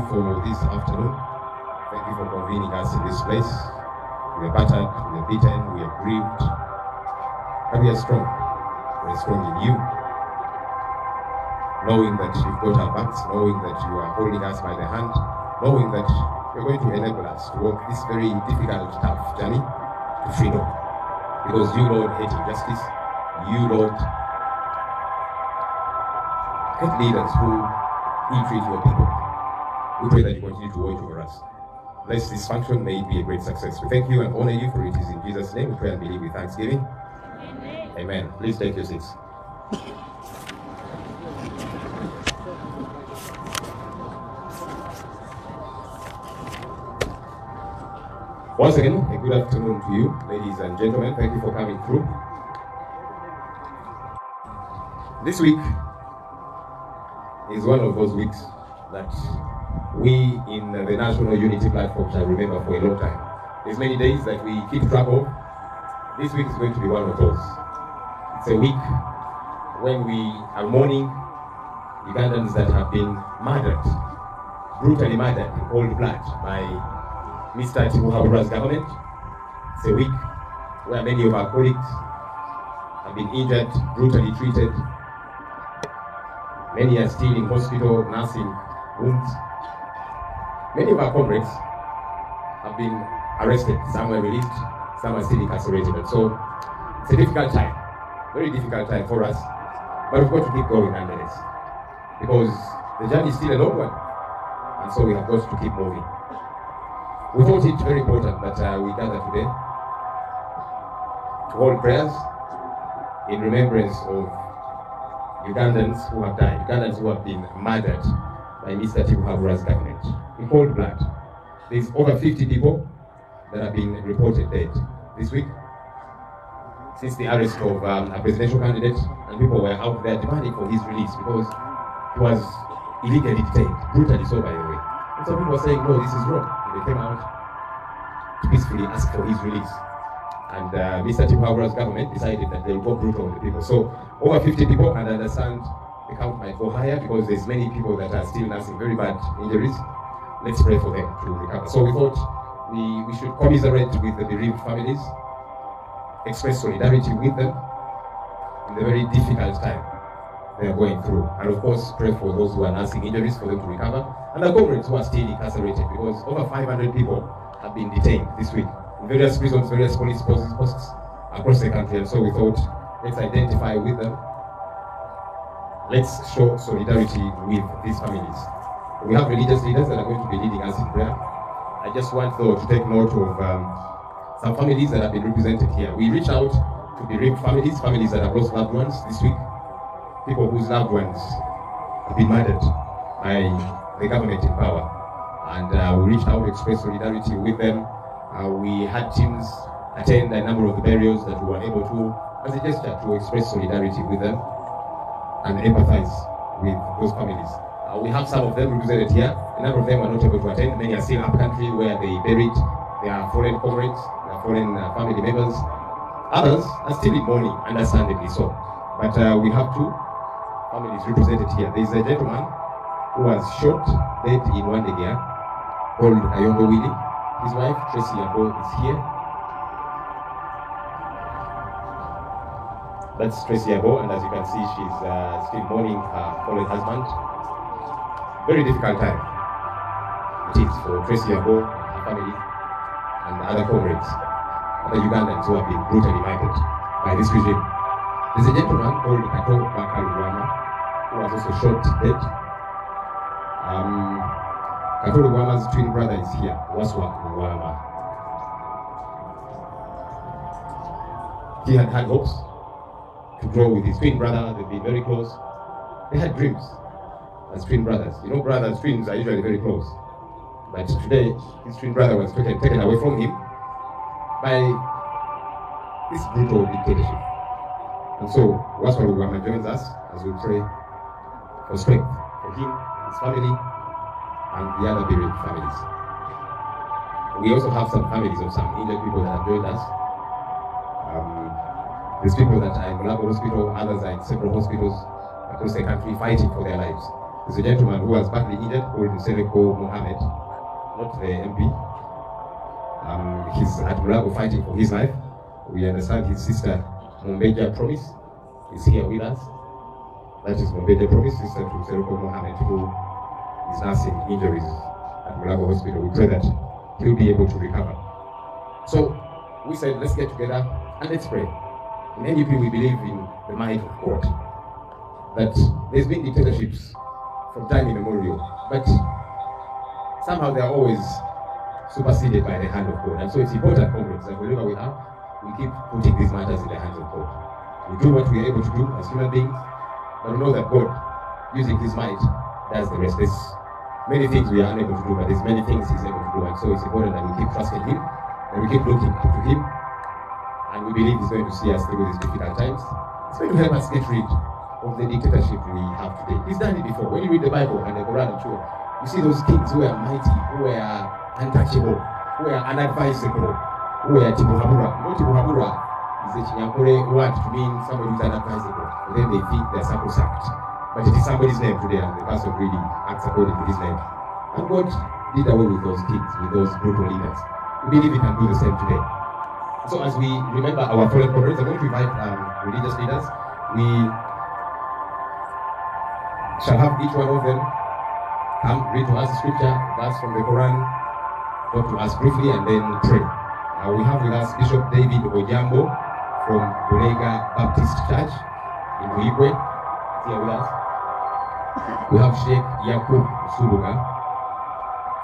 you for this afternoon. Thank you for convening us in this place. We are battered, we are beaten, we are grieved, but we are strong. We are strong in you, knowing that you've got our backs, knowing that you are holding us by the hand, knowing that you're going to enable us to walk this very difficult, tough journey to freedom. Because you, Lord, hate injustice. You, Lord, hate leaders who ill-treat your people. We pray that you continue to watch over us. Bless this function, may it be a great success. We thank you and honor you, for it is in Jesus' name we pray and believe with thanksgiving. Amen. Amen. Please take your seats. Once again, a good afternoon to you, ladies and gentlemen. Thank you for coming through. This week is one of those weeks that we in the National Unity Platform shall remember for a long time. There's many days that we keep track of. This week is going to be one of those. It's a week when we are mourning Ugandans that have been murdered, brutally murdered in cold blood by Mr. Tibuhaburwa's government. It's a week where many of our colleagues have been injured, brutally treated. Many are still in hospital, nursing wounds. Many of our comrades have been arrested, some were released, some are still incarcerated. And so it's a difficult time, very difficult time for us, but we've got to keep going nonetheless, because the journey is still a long one, and so we have got to keep moving. We thought it very important that we gather today to hold prayers in remembrance of Ugandans who have died, Ugandans who have been murdered by Mr. Tibuhaburwa's government in cold blood. There's over 50 people that have been reported dead this week since the arrest of a presidential candidate, and people were out there demanding for his release because he was illegally detained, brutally so, by the way. And some people were saying, no, this is wrong. And they came out to peacefully ask for his release. And Mr. Tibuhaburwa's government decided that they will go brutal on the people. So over 50 people, and I understand the count might go higher because there's many people that are still nursing very bad injuries. Let's pray for them to recover. So we thought we should commiserate with the bereaved families, express solidarity with them in the very difficult time they are going through. And of course, pray for those who are nursing injuries for them to recover. And the comrades who are still incarcerated, because over 500 people have been detained this week in various prisons, various police posts across the country. And so we thought, let's identify with them. Let's show solidarity with these families. We have religious leaders that are going to be leading us in prayer. I just want, though, to take note of some families that have been represented here. We reached out to bereaved families, families that have lost loved ones this week, people whose loved ones have been murdered by the government in power. And we reached out to express solidarity with them. We had teams attend a number of the burials that we were able to, as a gesture, to express solidarity with them and empathize with those families. We have some of them represented here. A number of them were not able to attend. Many are still up country where they buried their fallen comrades, their fallen family members. Others are still in mourning, understandably so. But we have two families represented here. There is a gentleman who was shot dead in Wandegia, called Ayongo Willie. His wife, Tracy Yabo, is here. That's Tracy Yabo, and as you can see, she's still mourning her fallen husband. Very difficult time it is for Tracy Yabo, her family, and other comrades, other Ugandans who have been brutally murdered by this regime. There's a gentleman called Obulamu who was also shot dead. Obulamu's twin brother is here, Obulamu. He had had hopes to grow with his twin brother. They've been very close. They had dreams as twin brothers. You know, brothers, twins are usually very close. But today, his twin brother was taken away from him by this brutal dictatorship. And so, Obulamu joins us as we pray for strength for him, his family, and the other bereaved families. We also have some families of some injured people that have joined us. There's people that are in Obulamu Hospital, others are in several hospitals across the country fighting for their lives. There's a gentleman who was badly injured called Seleko Mohammed, not the MP. He's at Mulago fighting for his life. We understand his sister Mumbeja Promise is here with us. That is Mumbeja Promise, sister to Seleko Mohammed, who is nursing injuries at Mulago Hospital. We pray that he'll be able to recover. So we said, let's get together and let's pray. In NUP, we believe in the might of God. That there's been dictatorships from time immemorial, but somehow they are always superseded by the hand of God. And so it's important, comrades, that wherever we are, we keep putting these matters in the hands of God. We do what we are able to do as human beings, but we know that God, using His might, does the rest. There's many things we are unable to do, but there's many things He's able to do. And so it's important that we keep trusting Him, and we keep looking up to Him, and we believe He's going to see us through these difficult times. It's going to help us get rid of the dictatorship we have today. He's done it before. When you read the Bible and the Quran, I'm sure, you see those kings who are mighty, who are untouchable, who are unadvisable, who are Tibuhabura. No, Tibuhabura is a Chinyankore word to mean somebody who's unadvisable. And then they think they're sacrosanct. But it is somebody's name today, and the person really acts according to his name. And God did away with those kings, with those brutal leaders. We believe we can do the same today. So as we remember our fallen comrades, I'm going to invite religious leaders. We shall have each one of them come read to us scripture, verse from the Quran, talk to us briefly, and then pray. We have with us Bishop David Ojambo from Bulega Baptist Church in Buigwe, here with us. We have Sheikh Yakub Subuga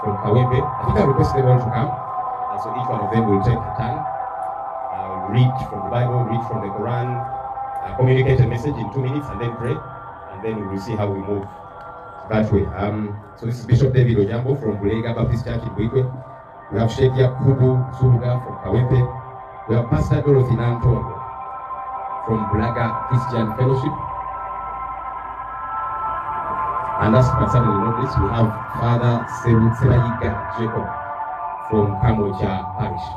from Kawembe. I think I request them all to come, and so each one of them will take a turn, read from the Bible, read from the Quran, communicate a message in 2 minutes, and then pray. Then we will see how we move that way. So this is Bishop David Ojambo from Bulega Baptist Church in Buigwe. We have Sheikh Yakubu Suruga from Kawempe. We have Pastor Dorothy Nantongo from Bulaga Christian Fellowship. And last but certainly not least, we have Father Serayiga Jacob from Kamwokya Parish.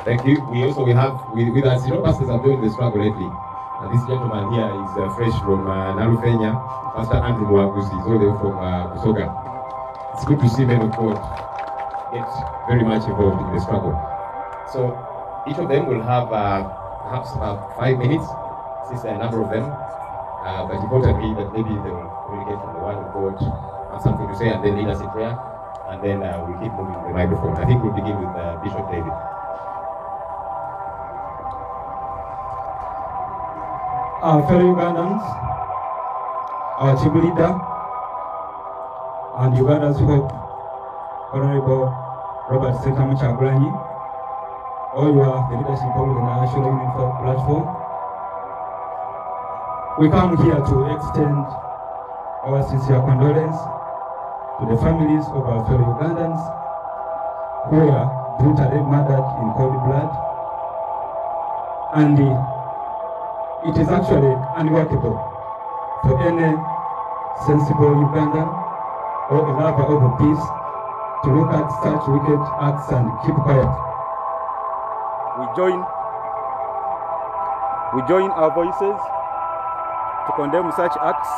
Thank you. We have with us, pastors have joined the struggle lately. This gentleman here is fresh from Narufenya. Pastor Andrew Mwagusi is all the way from Kusoga. It's good to see men of God get very much involved in the struggle. So each of them will have perhaps 5 minutes, since there are a number of them. But importantly, that maybe they will communicate from the word of God, have something to say, and then lead us in prayer, and then we'll keep moving the microphone. I think we'll begin with Bishop David. Our fellow Ugandans, our team leader, and Uganda's Hope, Honorable Robert Kyagulanyi, all your the leadership of the National Unity Platform. We come here to extend our sincere condolence to the families of our fellow Ugandans who were brutally murdered in cold blood, and it is actually unworkable for any sensible Ugandan or a lover of peace to look at such wicked acts and keep quiet. We join our voices to condemn such acts,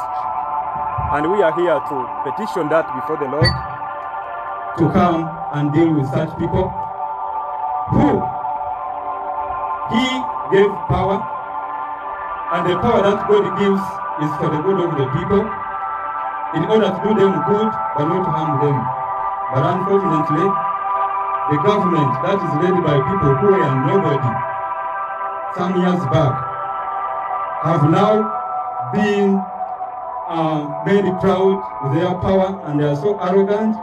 and we are here to petition that before the Lord to come and deal with such people who He gave power. And the power that God gives is for the good of the people, in order to do them good, but not to harm them. But unfortunately, the government that is led by people who were nobody some years back have now been made proud with their power, and they are so arrogant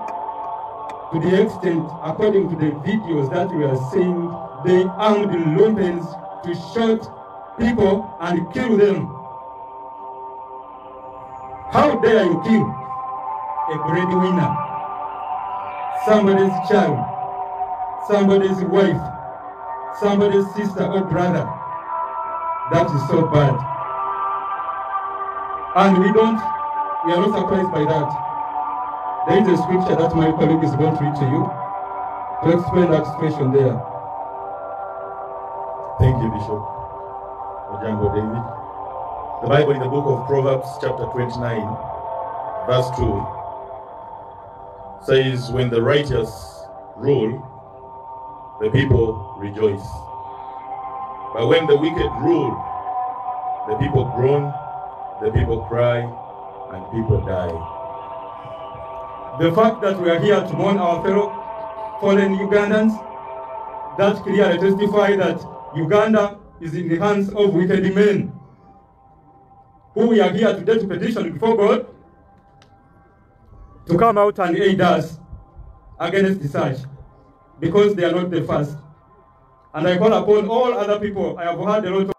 to the extent, according to the videos that we are seeing, they armed lumens to shoot people and kill them. How dare you kill a breadwinner, somebody's child, somebody's wife, somebody's sister or brother? That is so bad. And we are not surprised by that. There is a scripture that my colleague is going to read to you to explain that situation there. Thank you, Bishop Ojambo David. The Bible in the book of Proverbs chapter 29 verse 2 says, when the righteous rule, the people rejoice. But when the wicked rule, the people groan, the people cry, and people die. The fact that we are here to mourn our fellow fallen Ugandans, that clearly testify that Uganda is in the hands of wicked men, who we are here today to petition before God to come out and aid us against the search, because they are not the first. And I call upon all other people. I have heard a lot of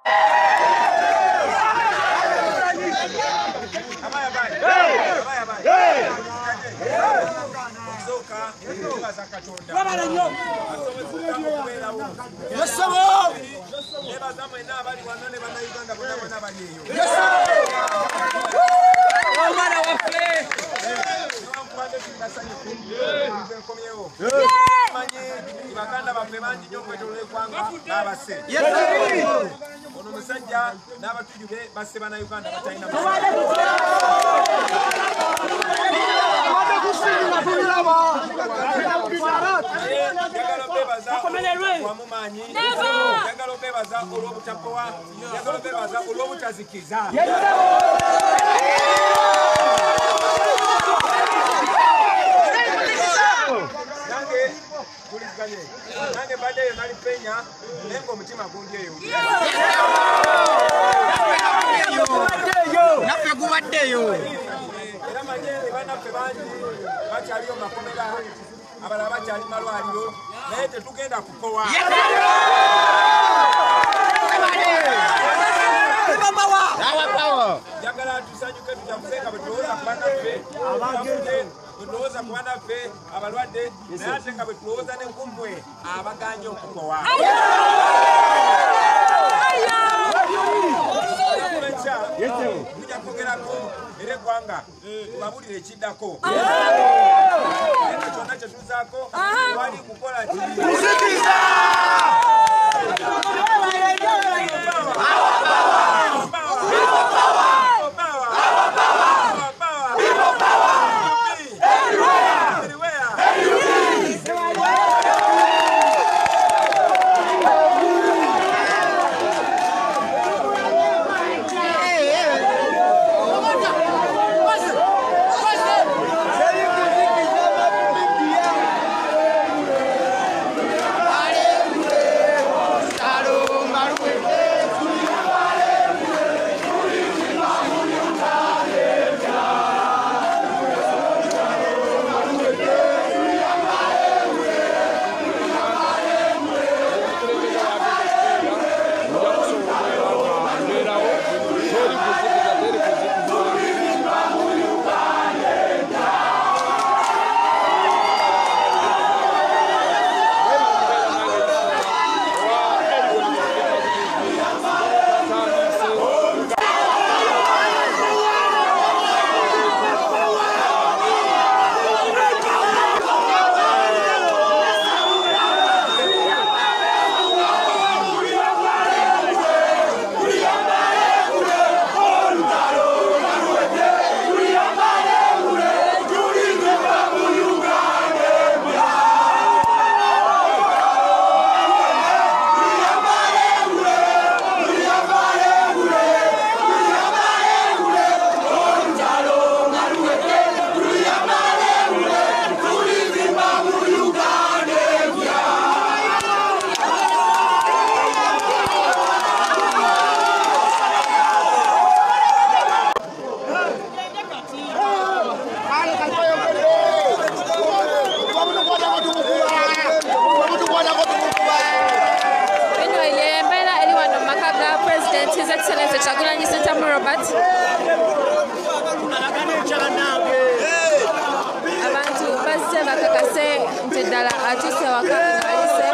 His Excellency Kyagulanyi Robert. Abantu basse bakakase nti ddala atuuse waka ng'alise.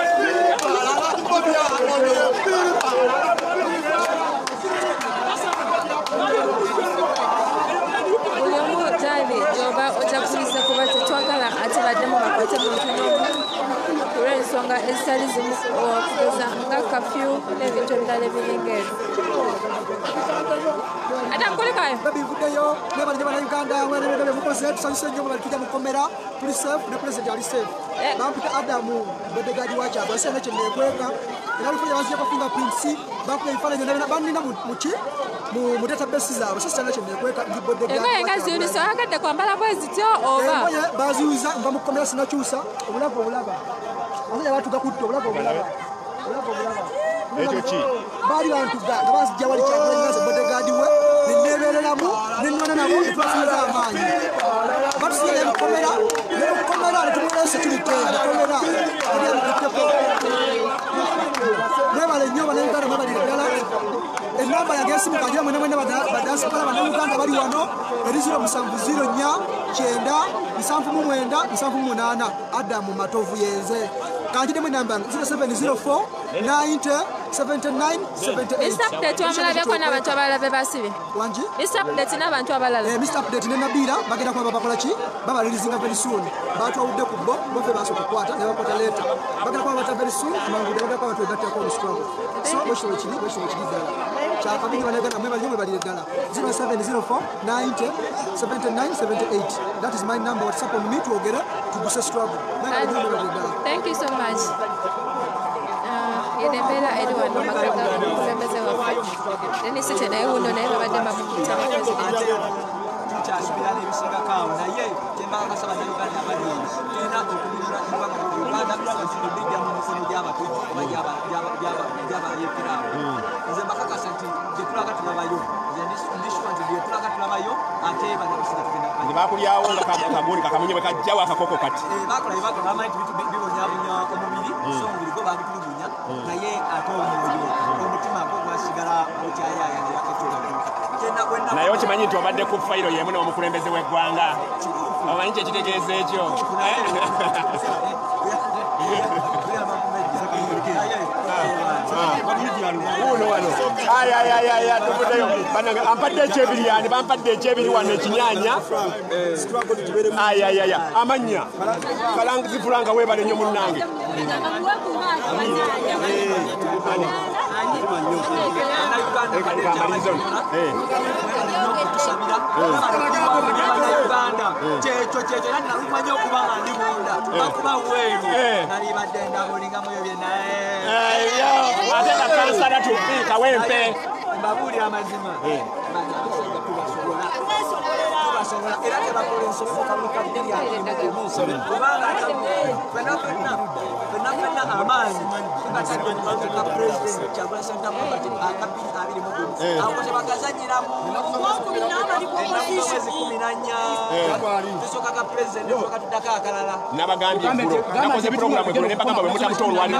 Buli omu gy'ali gy'oba ojja kubuliza kuba tetwagala ate baddemu bakwate muntu n'omu ku lw'ensonga ensonga ezitali zimu okuza nga kafyu n'ebintu ebirala ebiringa ebyo. Ate nkulikayo bivuddeyo nebalije bannayuganda mwerebebe mukoze tusanyuse nnyo bali tujja mukomera tuli safe ne president ali safe bampita Adamu bodegaadi wakyagwa sene kye neekweka era lifanya baziyeko fingerprints bakuba ebifaananyi ndabina bannina muki mu database zaabwe so sitana kye neekweka ndi bodegaadi engoye nga ziwuniso agadde kwambala bwezityo oba engoye baziwuza nva mukomera sinakyusa obulaga abasajja batugakutte obulaga ekyo ki baali bantu nga banzijja wali Kyagulanyi bodegaadi we neneebereramu nenwana nabo netwafunza amaanyi batusigaye mukomera netumulera security mukomera alyamukutteko mwebale nnyo bannayuganda mwebalire ddala enamba yange esimu kagira mwena mwena badasikala bannayuganda bali wano eri 0704 Adamu Matovu yenze kanjidemu enamba 0704 90 79 78 Mr. Update wamulabyeko n'abantu abalala be basibye wangi Mr. Update n'abantu abalala Mr. Update ne Nabila bagenda kuba bakola ki babalirizinga very soon batwawudde ku bofe baso kukwata ne bakwata leta bagenda kuba bata very soon amangu bagenda kuba batwegattako olustruggle so bwekiro kiri ddala kyakabiri banagana mwe balire ddala 0704 90 79 78 that is my number WhatsApp on me twogere tuguse struggle thank you so much yedembera eri wano makaga okulembeze waffe nenisite naye wuno naye babadde bamukuta president kyasubira n'ebisingakaawo naye kyembaga kasaba nayuganda abalungi tulina okulira ebbanga mu uganda bijja mu mifumo gy'abatu oba gyabayekiraawo nze mbakakasa nti gye tulaga tulabayo ndishuwa nti gye tulaga tulabayo ate banakusinga tugenda bakulyawo nga kaguuli kakamunye bwe kajjawo akakoko kati bakola byebakola bamanyi nti bibonyabonya omubiri so omubiri gwo babitulugunya naye ate omwoyo omutima gwo gwasigala okyayaya nebaketulaga naye okimanyi nti obadde ku fayiro yemu n'omukulembeze w'eggwanga omanyi kyekitegeeza ekyo uno wano tuvuddeyo ampadde ekyebiri yani bampadde ekyebiri wano ekinyanya amanya kalangizifulanga weebale nnyo munnange kansala tubiika wempe mbabuulira amazima tubasobola era tebakola ensofoka mukabbiri kubanga fenna amaanyi tugatadde mumaka president Kyagulanyi akabbiri abiri mu gumu ako tebagazanyiramu mwezi 14 tusooka president okatuddako akalala nabagambye nakoze programu eggulo ne bagamba bwe mutamuto olwali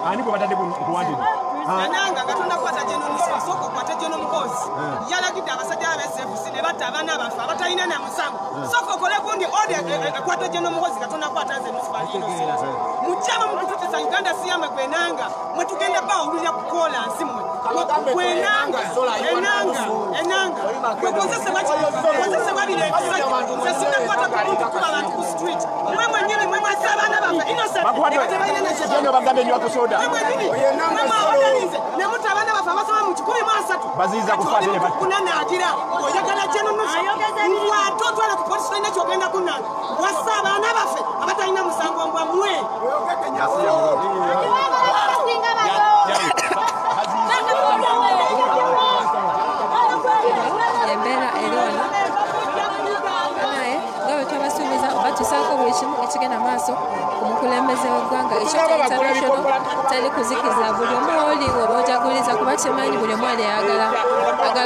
ani bwe batadde kuwandira Nananga katonda kwata genomusi soko kwata genomukozi yalagidde abasajja abesefusi ne batta abaana abafu abatalina na musango soko kole kundi ode kwata genomukozi katonda kwata ze musipalino mujjaba mukututisa Uganda siyama kwenanga mwetugenda bawulira kukola nsimwe kwenanga kwekozese babire sesina kwata kumuntu kuba abantu ku street mwe mwenyini mwe mwasabana bafe innocent bagambe nnyo akusoda nemutabana bafe abasoma mu 13 baziza kufaatire kunanagira oyagala jeno nusu watotwala ku polisi line kyogenda kuna wasa abaana bafe abatalina musango mbwa mwe embeera eri wano naye nga bwe twabasuubiza oba tusaako buli kimu ekigenda maaso ku mukulembeze w'eggwanga ekyo international tali kuzikiza buli omu oli oba ojaguliza kuba kimanyi buli omu ali ayagala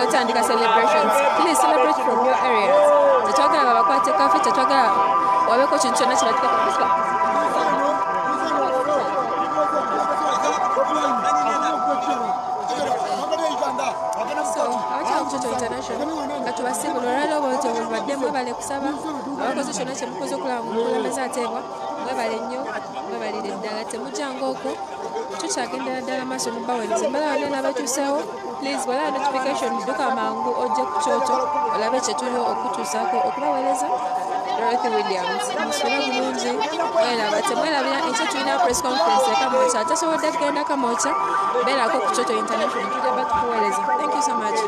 otandika celebrations. Please celebrate from your areas. Tetwagala babakwate kafe, tetwagala wabeko kintu kyonna kibatukako. Katubasibu olwalala obwoto baddemu bale kusaba abakoze kyonna kyemukoze okulaba mukulembeze ateebwa mwebale nnyo mwebalire ddala temujjanga okwo tukyagendera ddala maaso mubaweereza embala wano n'abatuuseewo please wala notification dduka mangu ojje ku kyoto olabe kye tuliwo okutuusaako okubaweereza Dorothy Williams musula bulungi mwelaba temwerabira enkya tulina press conference ya Kamwokya atasobodde kugenda Kamwokya beerako ku kyoto international tujja batukuweereza thank you so much